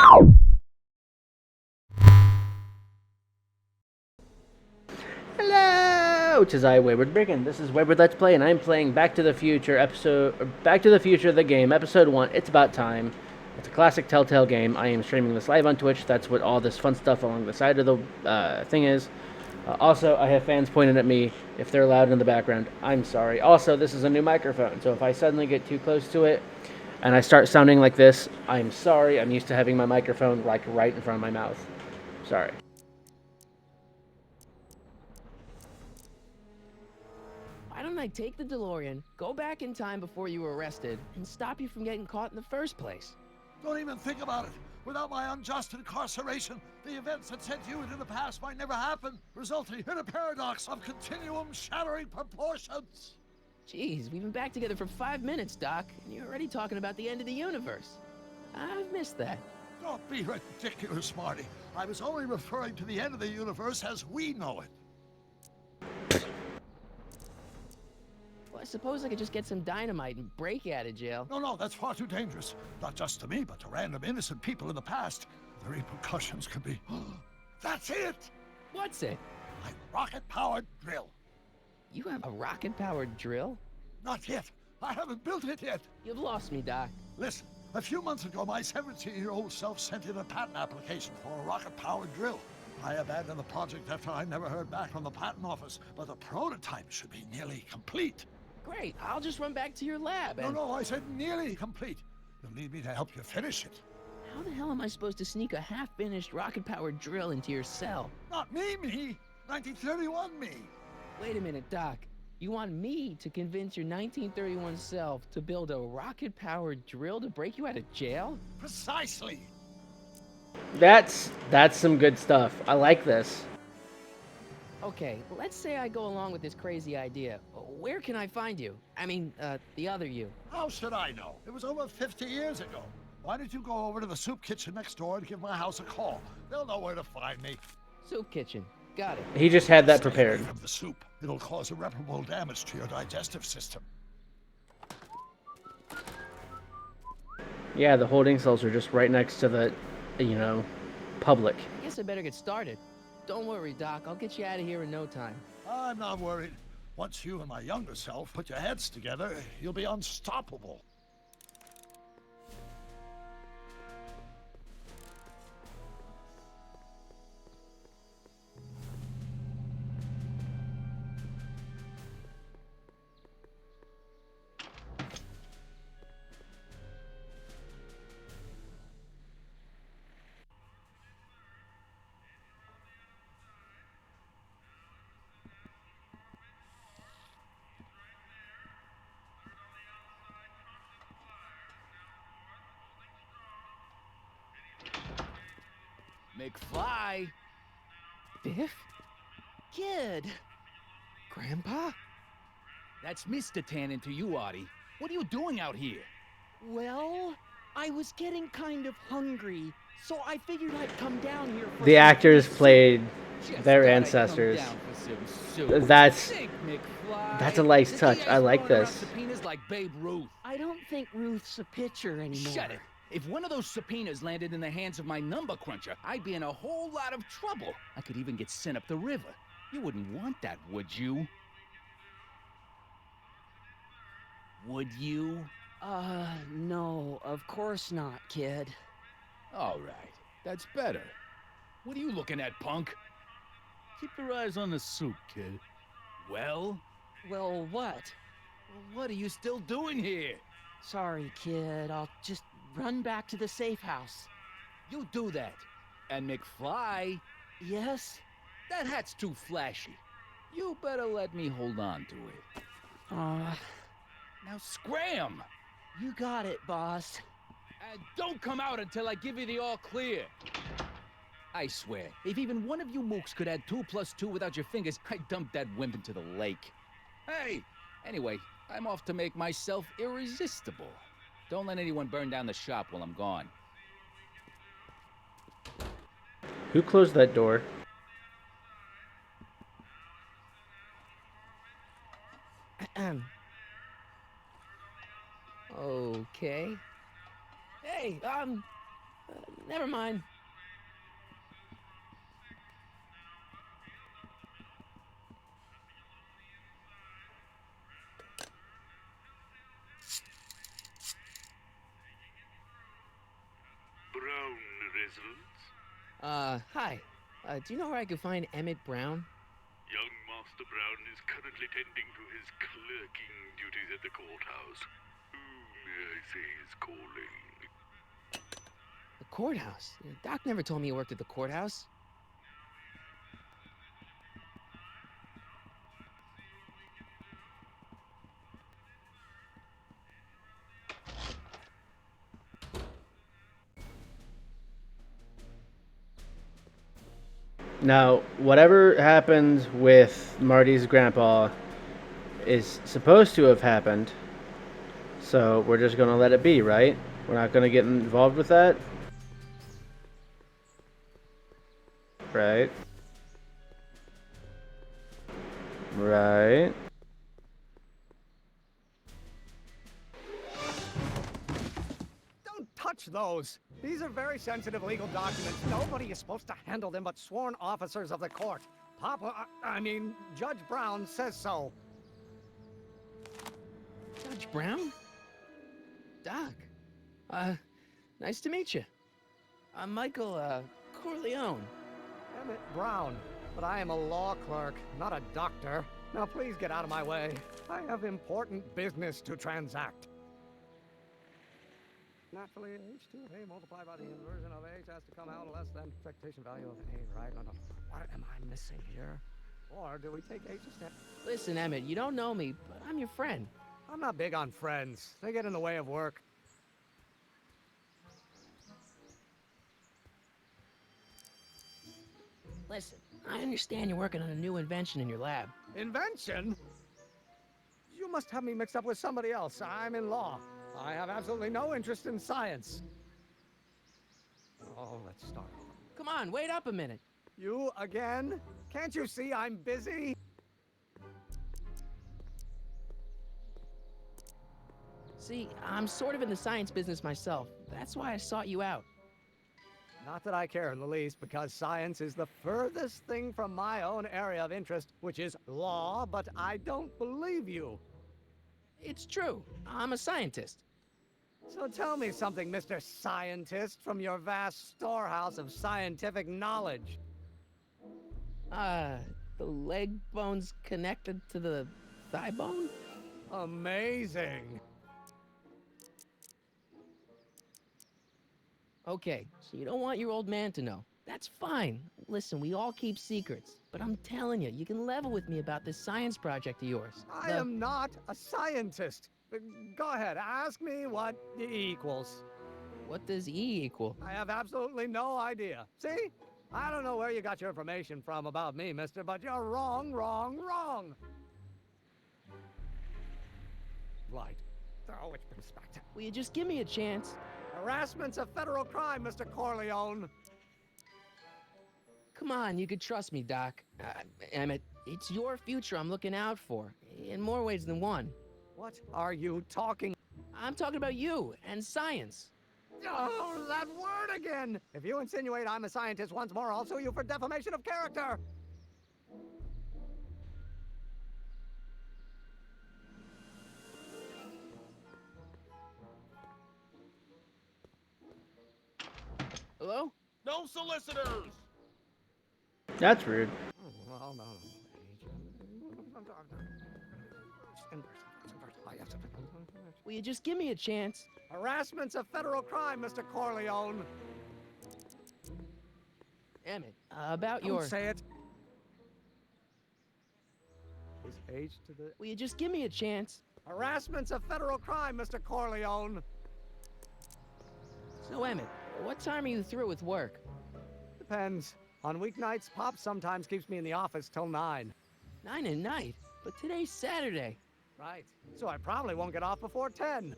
Hello, tis I, Wayward Brigand. This is Wayward Let's Play, and I'm playing Back to the Future Back to the Future, the game, episode 1. It's about time. It's a classic Telltale game. I am streaming this live on Twitch. That's what all this fun stuff along the side of the thing is. Also, I have fans pointing at me if they're loud in the background. I'm sorry. Also, this is a new microphone, so if I suddenly get too close to it and I start sounding like this, I'm sorry. I'm used to having my microphone like right in front of my mouth. Sorry. Why don't I take the DeLorean, go back in time before you were arrested, and stop you from getting caught in the first place? Don't even think about it. Without my unjust incarceration, the events that sent you into the past might never happen, resulting in a paradox of continuum-shattering proportions. Jeez, we've been back together for 5 minutes, Doc, and you're already talking about the end of the universe. I've missed that. Don't be ridiculous, Marty. I was only referring to the end of the universe as we know it. Well, I suppose I could just get some dynamite and break you out of jail. No, that's far too dangerous. Not just to me, but to random innocent people in the past. The repercussions could be... That's it! What's it? My rocket-powered drill. You have a rocket-powered drill? Not yet. I haven't built it yet. You've lost me, Doc. Listen, a few months ago, my 17-year-old self sent in a patent application for a rocket-powered drill. I abandoned the project after I never heard back from the patent office, but the prototype should be nearly complete. Great, I'll just run back to your lab and... No, I said nearly complete. You'll need me to help you finish it. How the hell am I supposed to sneak a half-finished rocket-powered drill into your cell? Not me. 1931 me. Wait a minute, Doc. You want me to convince your 1931 self to build a rocket-powered drill to break you out of jail? Precisely. That's some good stuff. I like this. Okay, let's say I go along with this crazy idea. Where can I find you? I mean, the other you. How should I know? It was over 50 years ago. Why don't you go over to the soup kitchen next door and give my house a call? They'll know where to find me. Soup kitchen. Got it. He just had that Stay prepared. away from the soup. It'll cause irreparable damage to your digestive system. Yeah, the holding cells are just right next to the, public. I guess I better get started. Don't worry, Doc. I'll get you out of here in no time. I'm not worried. Once you and my younger self put your heads together, you'll be unstoppable. McFly! Biff? Kid! Grandpa? That's Mr. Tannen to you, Artie. What are you doing out here? Well, I was getting kind of hungry, so I figured I'd come down here for The some actors soup. played Just their thought I'd ancestors. come down for some soup. That's Think, McFly. that's a nice The touch. DA's I like throwing around this. subpoenas like Babe Ruth. I don't think Ruth's a pitcher anymore. Shut it. If one of those subpoenas landed in the hands of my number cruncher, I'd be in a whole lot of trouble. I could even get sent up the river. You wouldn't want that, would you? Would you? No, of course not, kid. All right, that's better. What are you looking at, punk? Keep your eyes on the soup, kid. Well, Well, what? what are you still doing here? Sorry, kid. I'll just run back to the safe house. You do that. And McFly, Yes? that hat's too flashy. You better let me hold on to it. Now scram! You got it, boss. And don't come out until I give you the all clear. I swear, if even one of you mooks could add 2 plus 2 without your fingers, I'd dump that wimp into the lake. Hey! Anyway, I'm off to make myself irresistible. Don't let anyone burn down the shop while I'm gone. Who closed that door? Okay. Hey, Never mind. Brown results. Hi. Do you know where I could find Emmett Brown? Young Master Brown is currently tending to his clerking duties at the courthouse. Who may I say is calling? The courthouse? Doc never told me he worked at the courthouse. Now, whatever happened with Marty's grandpa is supposed to have happened. So we're just going to let it be, right? We're not going to get involved with that. Right. Right. Don't touch those. These are very sensitive legal documents. Nobody is supposed to handle them but sworn officers of the court. Judge Brown says so. Judge Brown? Doc. Nice to meet you. I'm Michael, Corleone. Emmett Brown. But I am a law clerk, not a doctor. Now please get out of my way. I have important business to transact. Naturally, h2 of A multiplied by the inversion of h has to come out less than expectation value of A, right? No. What am I missing here? Or do we take h a step? Listen, Emmett, you don't know me, but I'm your friend. I'm not big on friends. They get in the way of work. Listen, I understand you're working on a new invention in your lab. Invention? You must have me mixed up with somebody else. I'm in law. I have absolutely no interest in science. Oh, let's start over. Come on, wait up a minute. You again? Can't you see I'm busy? See, I'm sort of in the science business myself. That's why I sought you out. Not that I care in the least, because science is the furthest thing from my own area of interest, which is law, but I don't believe you. It's true. I'm a scientist. So tell me something, Mr. Scientist, from your vast storehouse of scientific knowledge. The leg bone's connected to the thigh bone? Amazing. Okay, so you don't want your old man to know. That's fine. Listen, we all keep secrets. But I'm telling you, you can level with me about this science project of yours. I am not a scientist. Go ahead, ask me what E equals. What does E equal? I have absolutely no idea. See? I don't know where you got your information from about me, mister, but you're wrong. Right. Oh, which brings us back to... Will you just give me a chance? Harassment's a federal crime, Mr. Corleone. Come on, you could trust me, Doc. Emmett, it's your future I'm looking out for, in more ways than one. What are you talking? I'm talking about you and science. Oh, that word again! If you insinuate I'm a scientist once more, I'll sue you for defamation of character. Hello? No solicitors! That's rude. Oh, no. Will you just give me a chance? Harassment's a federal crime, Mr. Corleone. Emmett, about Don't your... say it. Is H to the... Will you just give me a chance? Harassment's a federal crime, Mr. Corleone. So, Emmett, what time are you through with work? Depends. On weeknights, Pop sometimes keeps me in the office till 9. 9 at night? But today's Saturday. Right. So I probably won't get off before 10.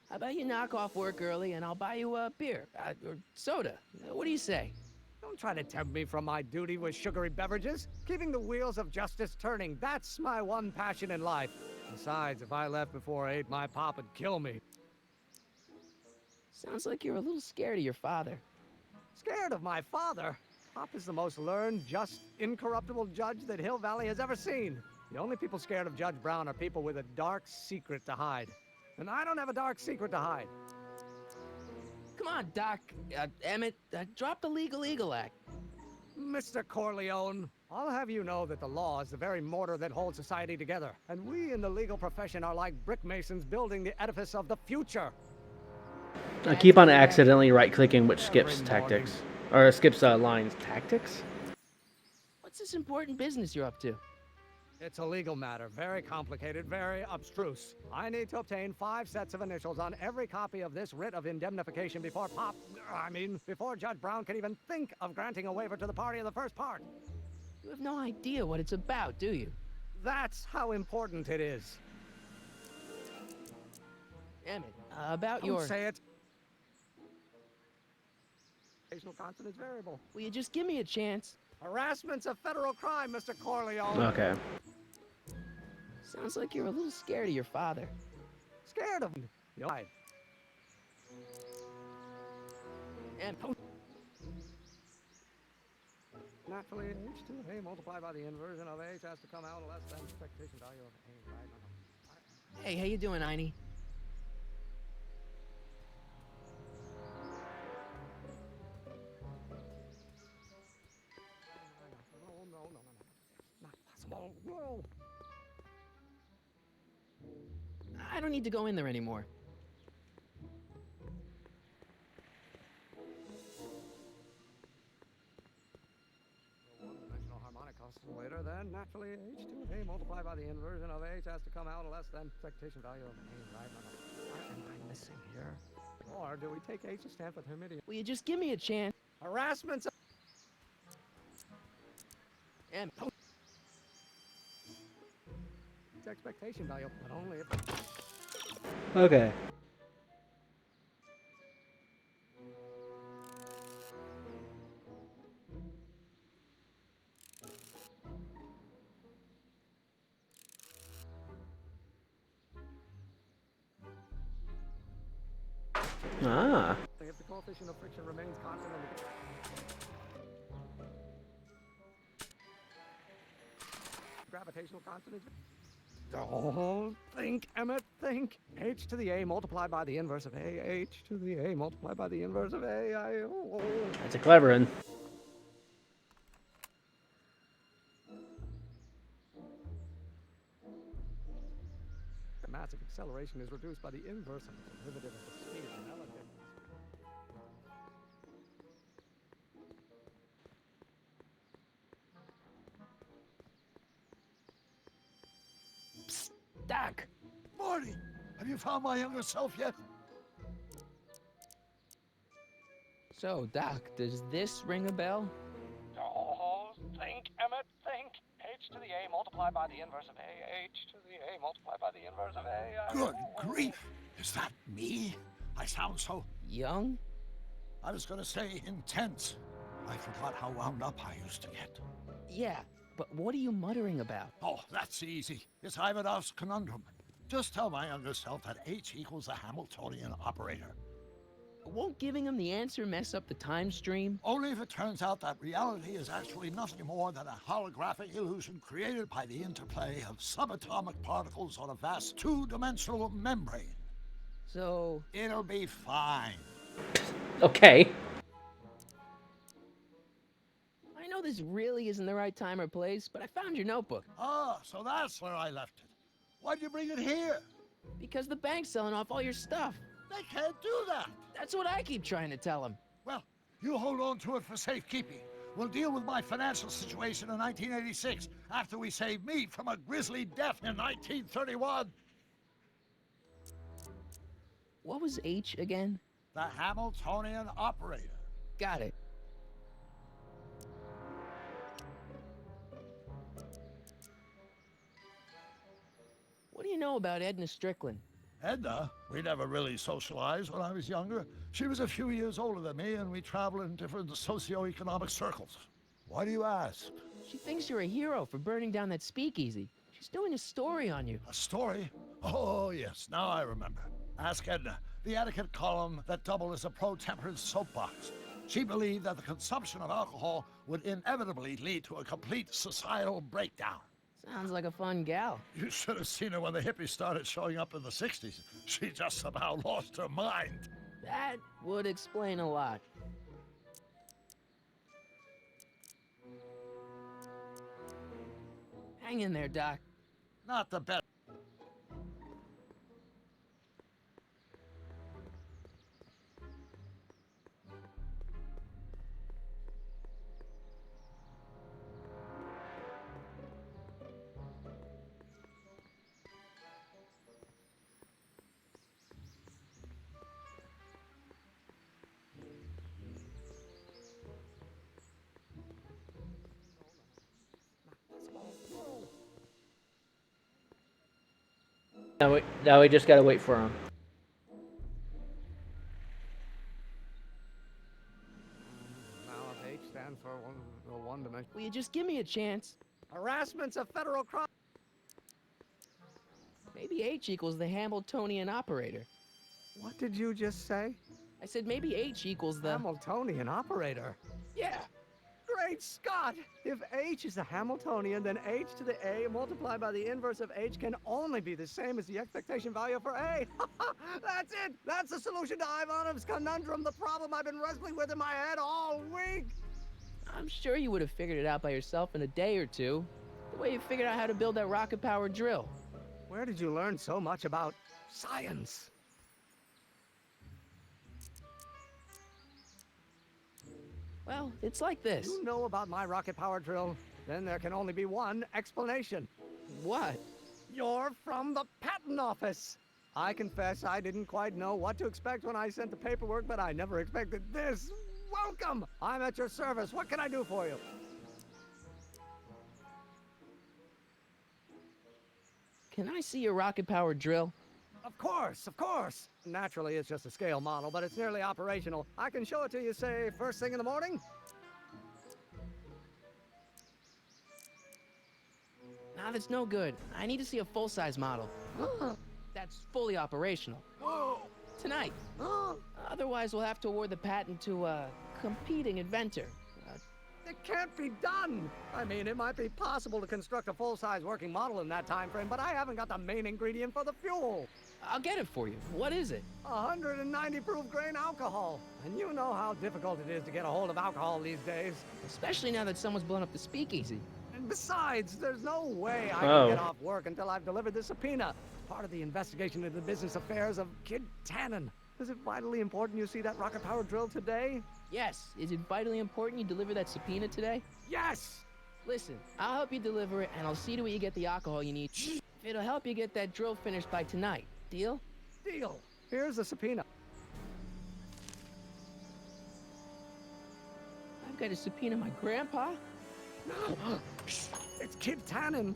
How about you knock off work early and I'll buy you a beer, or soda. What do you say? Don't try to tempt me from my duty with sugary beverages. Keeping the wheels of justice turning, that's my one passion in life. Besides, if I left before 8, my pop would kill me. Sounds like you're a little scared of your father. Scared of my father? Pop is the most learned, just, incorruptible judge that Hill Valley has ever seen. The only people scared of Judge Brown are people with a dark secret to hide. And I don't have a dark secret to hide. Come on, Doc. Emmett, drop the legal eagle act. Mr. Corleone, I'll have you know that the law is the very mortar that holds society together. And we in the legal profession are like brick masons building the edifice of the future. I keep on accidentally right-clicking, which skips tactics. Or skips lines. Tactics? What's this important business you're up to? It's a legal matter, very complicated, very abstruse. I need to obtain 5 sets of initials on every copy of this writ of indemnification before before Judge Brown can even think of granting a waiver to the party in the first part. You have no idea what it's about, do you? That's how important it is. Emmett, about Don't your... say it. Consonants variable. Will you just give me a chance? Harassment's a federal crime, Mr. Corleone. Okay. Sounds like you're a little scared of your father. Scared of him. You're right. And Naturally, h to the a multiplied by the inversion of h has to come out less than expectation value of a, right? hey, how you doing, Einie? No. Not possible. No. I don't need to go in there anymore. One-dimensional harmonic oscillator, then naturally h to the a multiplied by the inversion of h has to come out less than expectation value of a, right? What am I missing here? Or do we take h to stand for Hermitian? Will you just give me a chance? Harassment's a... And It's expectation value, but only if... Okay. Ah. If the coefficient of friction remains constant in the... Gravitational constant is... Don't think, Emmett, think. H to the a multiplied by the inverse of a. H to the a multiplied by the inverse of a. That's a clever one. The massive acceleration is reduced by the inverse of the derivative of the speed relative. Doc! Marty, have you found my younger self yet? So, Doc, does this ring a bell? Oh, think, Emmett, think. H to the a multiplied by the inverse of a. H to the a multiplied by the inverse of a. Good grief. Is that me? I sound so... Young? I was going to say intense. I forgot how wound up I used to get. Yeah, but what are you muttering about? Oh, that's easy. It's Ivanov's conundrum. Just tell my younger self that H equals the Hamiltonian operator. Won't giving him the answer mess up the time stream? Only if it turns out that reality is actually nothing more than a holographic illusion created by the interplay of subatomic particles on a vast two-dimensional membrane. So... It'll be fine. Okay. I know this really isn't the right time or place, but I found your notebook. Ah, so that's where I left it. Why'd you bring it here? Because the bank's selling off all your stuff. They can't do that. That's what I keep trying to tell him. Well, you hold on to it for safekeeping. We'll deal with my financial situation in 1986 after we save me from a grisly death in 1931. What was H again? The Hamiltonian operator. Got it. What do you know about Edna Strickland? Edna, we never really socialized when I was younger. She was a few years older than me, and we traveled in different socioeconomic circles. Why do you ask? She thinks you're a hero for burning down that speakeasy. She's doing a story on you. A story? Oh, yes, now I remember. Ask Edna. the etiquette column that doubled as a pro-temperance soapbox. She believed that the consumption of alcohol would inevitably lead to a complete societal breakdown. Sounds like a fun gal. You should have seen her when the hippies started showing up in the 60s. She just somehow lost her mind. That would explain a lot. Hang in there, Doc. Not the best. Now we just gotta wait for him. Now if H stands for one dimension. Will you just give me a chance? Harassment's a federal crime. Maybe H equals the Hamiltonian operator. What did you just say? I said maybe H equals the... Hamiltonian operator. Yeah. Great Scott! If H is a Hamiltonian, then H to the A multiplied by the inverse of H can only be the same as the expectation value for A. That's it! That's the solution to Ivanov's conundrum, the problem I've been wrestling with in my head all week! I'm sure you would have figured it out by yourself in a day or two. The way you figured out how to build that rocket-powered drill. Where did you learn so much about science? Well, it's like this. You know about my rocket power drill? Then there can only be one explanation. What? You're from the patent office. I confess I didn't quite know what to expect when I sent the paperwork, but I never expected this. Welcome! I'm at your service. What can I do for you? Can I see your rocket-powered drill? Of course, of course. Naturally, it's just a scale model, but it's nearly operational. I can show it to you, say, first thing in the morning? Nah, that's no good. I need to see a full-size model. That's fully operational. Tonight. Otherwise, we'll have to award the patent to a competing inventor. It can't be done! I mean, it might be possible to construct a full-size working model in that time frame, but I haven't got the main ingredient for the fuel. I'll get it for you. What is it? 190 proof grain alcohol. And you know how difficult it is to get a hold of alcohol these days. Especially now that someone's blown up the speakeasy. And besides, there's no way I can get off work until I've delivered the subpoena. Part of the investigation into the business affairs of Kid Tannen. Is it vitally important you see that rocket power drill today? Yes. Is it vitally important you deliver that subpoena today? Yes! Listen, I'll help you deliver it, and I'll see to it you get the alcohol you need. It'll help you get that drill finished by tonight. Deal? Deal. Here's the subpoena. I've got to subpoena my grandpa? It's Kid Tannen.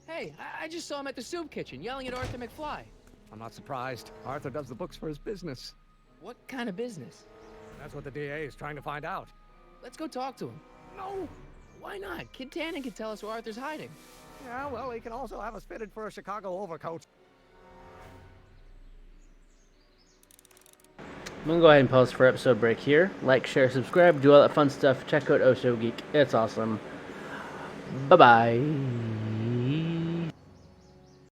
Hey, I just saw him at the soup kitchen yelling at Arthur McFly. I'm not surprised. Arthur does the books for his business. What kind of business? That's what the DA is trying to find out. Let's go talk to him. No! Why not? Kid Tannen can tell us where Arthur's hiding. Yeah, well, he can also have us fitted for a Chicago overcoat. I'm gonna go ahead and pause for episode break here. Like, share, subscribe, do all that fun stuff. Check out Oso Geek. It's awesome. Bye-bye.